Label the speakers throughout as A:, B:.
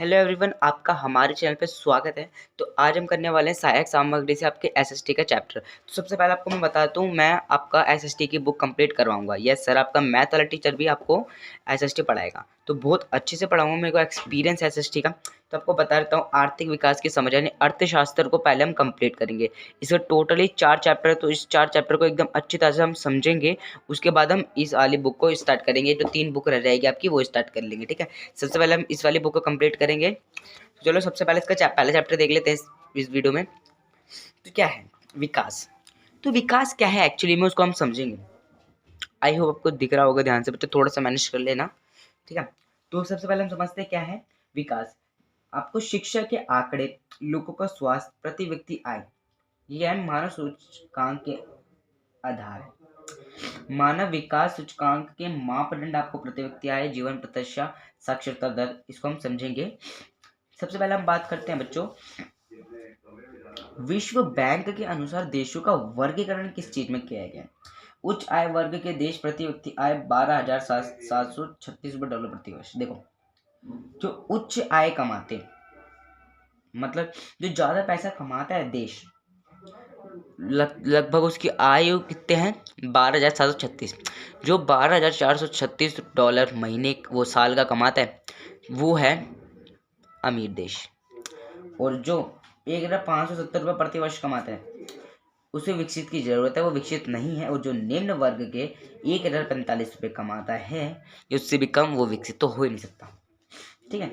A: Hello everyone, आपका हमारे channel पे स्वागत है। तो आज हम करने वाले हैं सहायक सामग्री से आपके एसएसटी का चैप्टर। तो सबसे पहले आपको मैं बताता हूँ, मैं आपका एसएसटी की बुक कंप्लीट करवाऊंगा। यस सर, आपका मैथ वाला टीचर भी आपको एसएसटी पढ़ाएगा, तो बहुत अच्छे से पढ़ाऊंगा। मेरे को एक्सपीरियंस है एसएसटी का। तो आपको बता देता हूँ, आर्थिक विकास की समझ यानी अर्थशास्त्र को पहले हम कंप्लीट करेंगे। इसका टोटली 4 चैप्टर है, तो इस 4 चैप्टर को एकदम अच्छी तरह से हम समझेंगे। उसके बाद हम इस वाली बुक को स्टार्ट करेंगे। जो 3 बुक रह जाएगी आपकी, वो स्टार्ट कर लेंगे। ठीक है, सबसे पहले हम इस वाली बुक को कंप्लीट करेंगे। तो चलो सबसे पहले इसका पहला चैप्टर देख लेते हैं इस वीडियो में। तो क्या है विकास? तो विकास क्या है एक्चुअली में, उसको हम समझेंगे। आई होप आपको दिख रहा होगा, ध्यान से बच्चे थोड़ा सा मैनेज कर लेना। ठीक है, तो सबसे पहले हम समझते हैं क्या है विकास। आपको शिक्षा के आंकड़े, लोगों का स्वास्थ्य, प्रति व्यक्ति आय, ये है मानव सूचकांक के आधार है। मानव विकास सूचकांक के मापदंड आपको प्रति व्यक्ति आय, जीवन प्रत्याशा, साक्षरता दर, इसको हम समझेंगे। सबसे पहले हम बात करते हैं बच्चों, विश्व बैंक के अनुसार देशों का वर्गीकरण किस चीज में किया गया है? उच्च आय वर्ग के देश, प्रति व्यक्ति आय 12,736 डॉलर प्रति वर्ष। देखो, जो उच्च आय कमाते, मतलब जो ज्यादा पैसा कमाता है देश, लगभग उसकी आयु कितने हैं? 12,736। जो 12,436 डॉलर महीने वो साल का कमाता है, वो है अमीर देश। और जो 1,570 रुपये प्रति वर्ष कमाता है, उसे विकसित की जरूरत है, वो विकसित नहीं है। और जो निम्न वर्ग के 1,045 रुपये कमाता है, उससे भी कम, वो विकसित तो हो ही नहीं सकता। ठीक है,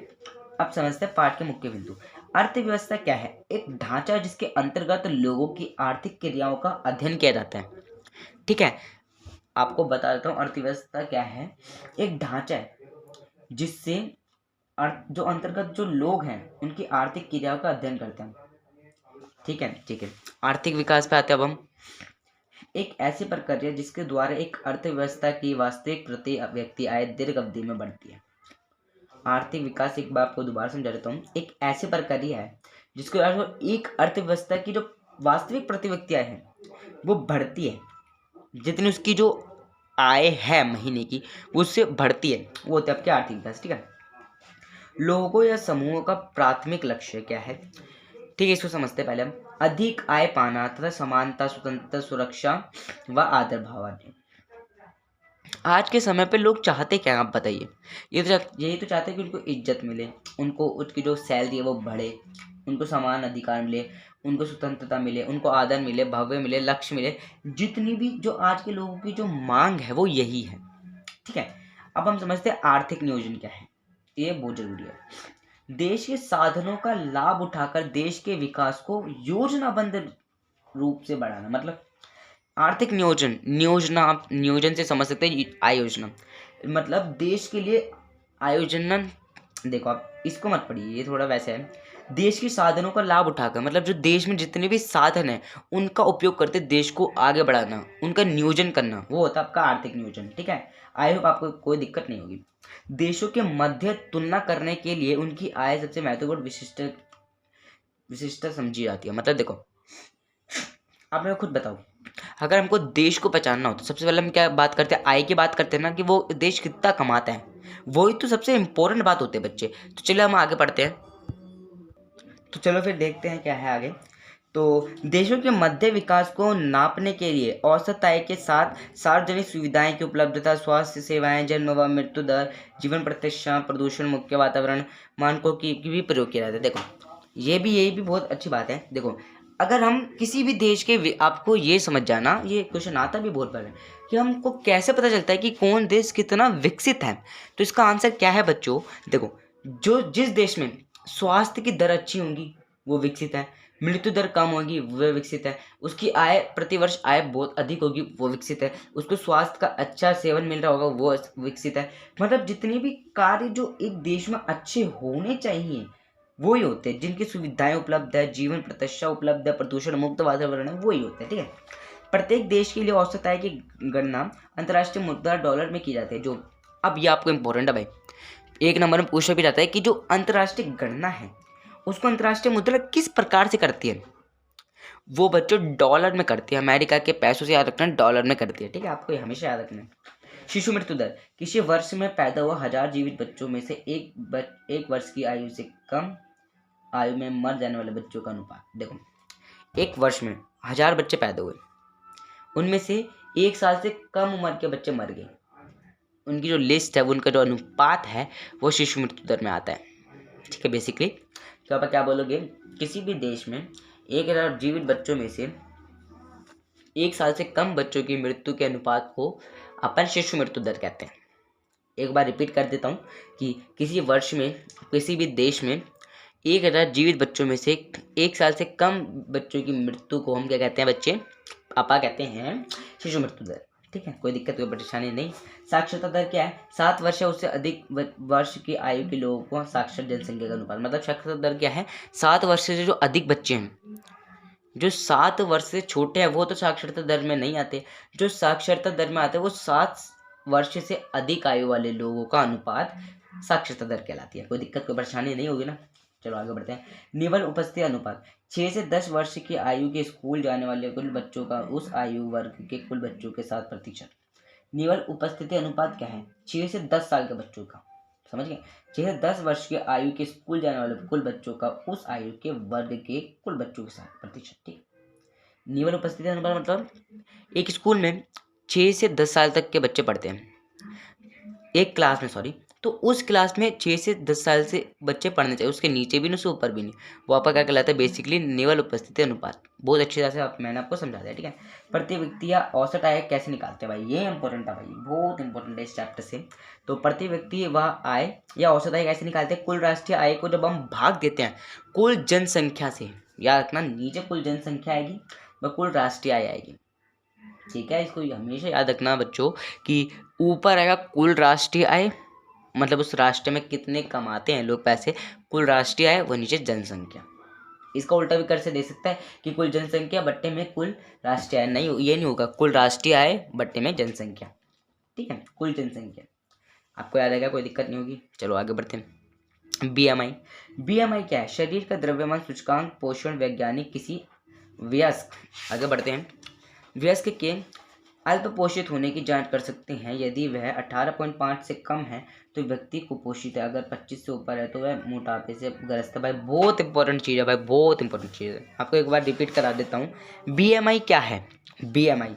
A: अब समझते हैं पाठ के मुख्य बिंदु। अर्थव्यवस्था क्या है? एक ढांचा जिसके अंतर्गत लोगों की आर्थिक क्रियाओं का अध्ययन किया जाता है। ठीक है, आपको बता देता हूँ अर्थव्यवस्था क्या है। एक ढांचा है जिससे जो अंतर्गत जो लोग हैं उनकी आर्थिक क्रियाओं का अध्ययन करते हैं। ठीक है, आर्थिक विकास पे आते हैं अब हम। एक ऐसी प्रक्रिया जिसके द्वारा एक अर्थव्यवस्था की वास्तविक प्रति व्यक्ति आय दीर्घ अवधि में बढ़ती है। आर्थिक विकास, एक बार आपको दोबारा समझा देता हूँ, एक ऐसी प्रक्रिया है जिसके द्वारा एक अर्थव्यवस्था की जो वास्तविक प्रति व्यक्ति आय है वो बढ़ती है। जितनी उसकी जो आय है महीने की, वो उससे बढ़ती है, वो होता है आपके आर्थिक विकास। ठीक है, लोगों या समूहों का प्राथमिक लक्ष्य क्या है? ठीक है, इसको समझते हैं पहले हम। अधिक आय पाना तथा समानता, स्वतंत्रता, सुरक्षा व आदर भाव। आज के समय पे लोग चाहते क्या हैं, आप बताइए? यही तो चाहते हैं कि उनको इज्जत मिले, उनको उसकी जो सैलरी है वो बढ़े, उनको समान अधिकार मिले, उनको स्वतंत्रता मिले, उनको आदर मिले, भव्य मिले, लक्ष्य मिले। जितनी भी जो आज के लोगों की जो मांग है वो यही है। ठीक है, अब हम समझते हैं आर्थिक नियोजन क्या है। ये बहुत जरूरी है। देश के साधनों का लाभ उठाकर देश के विकास को योजनाबद्ध रूप से बढ़ाना। मतलब आर्थिक नियोजना आप नियोजन से समझ सकते हैं। आय योजना मतलब देश के लिए आयोजन। देखो, आप इसको मत पढ़िए, ये थोड़ा वैसे है। देश के साधनों का लाभ उठाकर, मतलब जो देश में जितने भी साधन हैं उनका उपयोग करते देश को आगे बढ़ाना, उनका नियोजन करना, वो होता है आपका आर्थिक नियोजन। ठीक है, आई होप आपको कोई दिक्कत नहीं होगी। देशों के मध्य तुलना करने के लिए उनकी आय सबसे महत्वपूर्ण विशिष्टता समझी जाती है। मतलब देखो, आप मेरे को खुद बताओ, अगर हमको देश को पहचानना हो तो सबसे पहले हम क्या बात करते हैं? आय की बात करते हैं ना, कि वो देश कितना कमाता है, वही तो सबसे इम्पोर्टेंट बात होती है बच्चे। तो चलिए हम आगे पढ़ते हैं। तो चलो फिर देखते हैं क्या है आगे। तो देशों के मध्य विकास को नापने के लिए औसत आय के साथ सार्वजनिक सुविधाएं की उपलब्धता, स्वास्थ्य सेवाएं, जन्म व मृत्यु दर, जीवन प्रतिष्ठा, प्रदूषण मुक्त वातावरण मानकों की भी प्रयोग किया जाता है। देखो, यही भी बहुत अच्छी बात है। देखो, अगर हम किसी भी देश के, आपको ये समझ जाना, ये क्वेश्चन आता भी बहुत बार है कि हमको कैसे पता चलता है कि कौन देश कितना विकसित है। तो इसका आंसर क्या है बच्चों? देखो, जिस देश में स्वास्थ्य की दर अच्छी होगी वो विकसित है, मृत्यु दर कम होगी वो विकसित है, उसकी आय प्रति वर्ष आय बहुत अधिक होगी वो विकसित है, उसको स्वास्थ्य का अच्छा सेवन मिल रहा होगा वो विकसित है। मतलब जितने भी कार्य जो एक देश में अच्छे होने चाहिए वो ही होते हैं। जिनकी सुविधाएं उपलब्ध है, जीवन प्रतिष्ठा उपलब्ध है, प्रदूषण मुक्त वातावरण है, वो ही होते हैं। ठीक है, प्रत्येक देश के लिए औसत आय की गणना अंतर्राष्ट्रीय मुद्रा डॉलर में की जाती है। जो अब ये आपको इंपॉर्टेंट है भाई, एक नंबर में पूछा भी जाता है कि जो अंतर्राष्ट्रीय गणना है उसको अंतर्राष्ट्रीय मुद्रा किस प्रकार से करती है? वो बच्चों डॉलर में करती है। अमेरिका के पैसों से याद रखना, डॉलर में करती है। ठीक है, आपको ये हमेशा याद रखना है। शिशु मृत्यु दर, किसी वर्ष में पैदा हुआ 1000 जीवित बच्चों में से एक वर्ष की आयु से कम आयु में मर जाने वाले बच्चों का अनुपात। देखो, एक वर्ष में 1000 बच्चे पैदा हुए, उनमें से 1 साल से कम उम्र के बच्चे मर गए, उनकी जो लिस्ट है, उनका जो अनुपात है वो शिशु मृत्यु दर में आता है। ठीक है, बेसिकली तो आप क्या बोलोगे, किसी भी देश में 1000 जीवित बच्चों में से 1 साल से कम बच्चों की मृत्यु के अनुपात को अपन शिशु मृत्यु दर कहते हैं। एक बार रिपीट कर देता हूँ कि किसी वर्ष में किसी भी देश में 1000 जीवित बच्चों में से 1 साल से कम बच्चों की मृत्यु को हम क्या कहते हैं बच्चे, पापा कहते हैं शिशु मृत्यु दर। ठीक है, कोई दिक्कत, कोई परेशानी नहीं। साक्षरता दर क्या है, 7 वर्ष या उससे अधिक वर्ष की आयु के लोगों को साक्षर जनसंख्या का अनुपात। मतलब साक्षरता दर क्या है, 7 वर्ष से जो अधिक बच्चे हैं, जो 7 वर्ष से छोटे हैं वो तो साक्षरता दर में नहीं आते, जो साक्षरता दर में आते हैं वो 7 वर्ष से अधिक आयु वाले लोगों का अनुपात साक्षरता दर कहलाती है। कोई दिक्कत, कोई परेशानी नहीं होगी ना। चलो आगे बढ़ते हैं। निवल उपस्थिति अनुपात, 6 से 10 वर्ष की आयु के स्कूल जाने वाले कुल बच्चों का उस आयु वर्ग के कुल बच्चों के 7%। निवल उपस्थिति अनुपात क्या है, 6 से 10 साल के बच्चों का, समझ गए, 6 से 10 वर्ष की आयु के स्कूल जाने वाले कुल बच्चों का उस आयु के वर्ग के कुल बच्चों के 7%। ठीक, निवल उपस्थिति अनुपात मतलब एक स्कूल में 6 से 10 साल तक के बच्चे पढ़ते हैं, एक क्लास में, सॉरी, तो उस क्लास में 6 से 10 साल से बच्चे पढ़ने चाहिए, उसके नीचे भी नहीं, उससे ऊपर भी नहीं। वो आपका क्या कहलाता है, बेसिकली निवल उपस्थिति अनुपात। बहुत अच्छी तरह से मैंने आपको समझा दिया। ठीक है, प्रति व्यक्ति या औसत आय कैसे निकालते हैं भाई, ये इंपॉर्टेंट है भाई, बहुत इंपॉर्टेंट है इस चैप्टर से। तो प्रति व्यक्ति वह आय या औसत आय कैसे निकालते हैं, कुल राष्ट्रीय आय को जब हम भाग देते हैं कुल जनसंख्या से, याद रखना, नीचे कुल जनसंख्या आएगी व कुल राष्ट्रीय आय आएगी। ठीक है, इसको हमेशा याद रखना बच्चों कि ऊपर आएगा कुल राष्ट्रीय आय, मतलब उस राष्ट्र में कितने कमाते हैं लोग पैसे, कुल राष्ट्रीय आय, वो नीचे जनसंख्या। इसका उल्टा भी कर से दे सकता है कि कुल जनसंख्या बट्टे में कुल राष्ट्रीय आय, नहीं, ये नहीं होगा, कुल राष्ट्रीय आय बट्टे में जनसंख्या। ठीक है, कुल जनसंख्या आपको याद आएगा, कोई दिक्कत नहीं होगी। चलो आगे बढ़ते हैं। बीएमआई, बीएमआई क्या है, शरीर का द्रव्यमान सूचकांक, पोषण वैज्ञानिक किसी वयस्क, आगे बढ़ते हैं, वयस्क के अल्प पोषित होने की जांच कर सकते हैं। यदि वह 18.5 से कम है तो व्यक्ति कुपोषित है, अगर 25 से ऊपर है तो वह मोटापे से ग्रस्त है। भाई बहुत इंपॉर्टेंट चीज़ है भाई, बहुत इंपॉर्टेंट चीज़ है, आपको एक बार रिपीट करा देता हूँ। बीएमआई क्या है, बीएमआई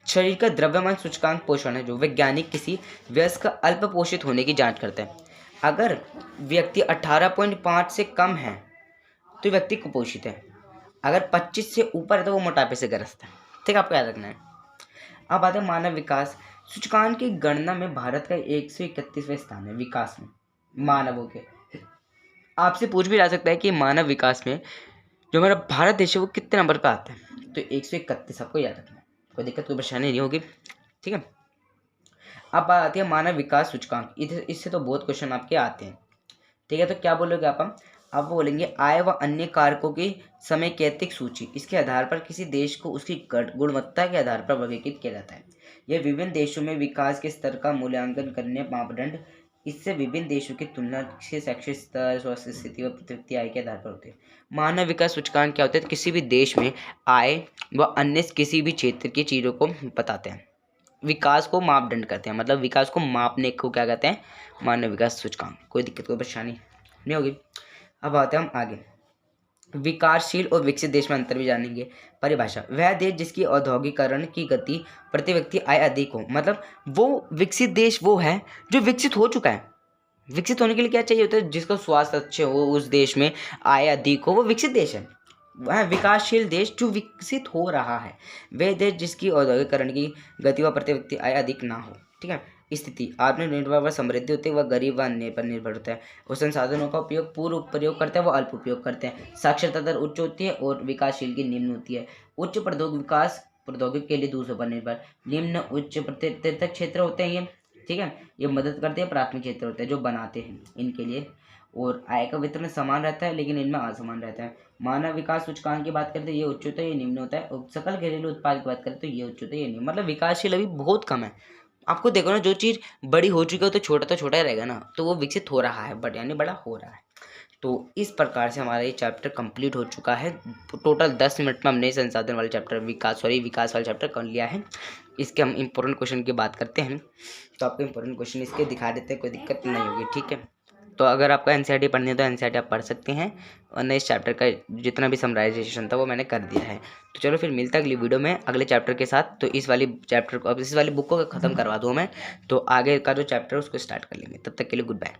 A: शरीर का द्रव्यमान सूचकांक पोषण है, जो वैज्ञानिक किसी वयस्क का अल्प पोषित होने की जाँच करता है। अगर व्यक्ति 18.5 से कम है तो व्यक्ति कुपोषित है, अगर 25 से ऊपर है तो वो मोटापे से ग्रस्त है। ठीक है, आपको याद रखना है। अब आते हैं मानव विकास सूचकांक की गणना में भारत का 131वां स्थान है विकास में, मानवों के। आपसे पूछ भी जा सकता है कि मानव विकास में जो हमारा भारत देश है वो कितने नंबर पर आता है, तो 131, आपको याद रखना है, कोई दिक्कत, कोई परेशानी नहीं होगी। ठीक है, अब बात आती है मानव विकास सूचकांक, इससे तो बहुत क्वेश्चन आपके आते हैं। ठीक है, तो क्या बोलोगे आप बोलेंगे आय व अन्य कारकों की समेकैतिक सूची, इसके आधार पर किसी देश को उसकी गुणवत्ता के आधार पर वर्गीकृत किया जाता है। यह विभिन्न देशों में विकास के स्तर का मूल्यांकन करने मापदंड, इससे विभिन्न देशों की तुलना से शैक्षिक स्तर, स्वास्थ्य स्थिति व प्रति आय के आधार पर होते हैं। मानव विकास सूचकांक क्या होते हैं, किसी भी देश में आय व अन्य किसी भी क्षेत्र की चीज़ों को बताते हैं, विकास को मापदंड करते हैं, मतलब विकास को मापने को क्या कहते हैं, मानव विकास सूचकांक। कोई दिक्कत, कोई परेशानी नहीं होगी। अब आते हैं हम आगे, विकासशील और विकसित देश में अंतर भी जानेंगे। परिभाषा, वह देश जिसकी औद्योगिकरण की गति प्रति व्यक्ति आय अधिक हो, मतलब वो विकसित देश वो है जो विकसित हो चुका है। विकसित होने के लिए क्या चाहिए होता है, जिसका स्वास्थ्य अच्छे हो, उस देश में आय अधिक हो, वो विकसित देश है। वह विकासशील देश जो विकसित हो रहा है, वह देश जिसकी औद्योगिकरण की गति व प्रति व्यक्ति आय अधिक ना हो। ठीक है, स्थिति, आत्मनिर्भर व समृद्धि होती है, वह गरीब व अन्य पर निर्भर होता है। वो संसाधनों का उपयोग पूर्ण प्रयोग करते हैं, वो अल्प उपयोग करते हैं। साक्षरता दर उच्च होती है और विकासशील की निम्न होती है। उच्च प्रौद्योगिक विकास प्रौद्योगिक के लिए दूसरों पर निर्भर, निम्न उच्च प्रतिरक्षक क्षेत्र होते हैं ये। ठीक है, ये मदद करते हैं, प्राथमिक क्षेत्र होते हैं जो बनाते हैं इनके लिए, और आय का वितरण समान रहता है लेकिन इनमें असमान रहता है। मानव विकास सूचकांक की बात करते हैं, ये उच्च होता है, ये निम्न होता है। और सकल घरेलू उत्पाद की बात करें तो ये उच्च होता है, ये निम्न, मतलब विकासशील अभी बहुत कम है। आपको देखो ना, जो चीज़ बड़ी हो चुकी है तो छोटा ही रहेगा ना, तो वो विकसित हो रहा है, बट यानी बड़ा हो रहा है। तो इस प्रकार से हमारा ये चैप्टर कंप्लीट हो चुका है। टोटल 10 मिनट में हमने संसाधन वाले चैप्टर विकास वाले चैप्टर कर लिया है। इसके हम इम्पोर्टेंट क्वेश्चन की बात करते हैं। तो आपको इम्पोर्टेंट क्वेश्चन इसके दिखा देते हैं, कोई दिक्कत नहीं होगी, ठीक है। तो अगर आपको एनसीईआरटी पढ़नी है तो एनसीईआरटी आप पढ़ सकते हैं, और इस चैप्टर का जितना भी समराइजेशन था वो मैंने कर दिया है। तो चलो फिर मिलता है अगली वीडियो में अगले चैप्टर के साथ। तो इस वाली चैप्टर को, अब इस वाली बुक को ख़त्म करवा दूँ मैं, तो आगे का जो चैप्टर है उसको स्टार्ट कर लेंगे। तब तक के लिए गुड बाय।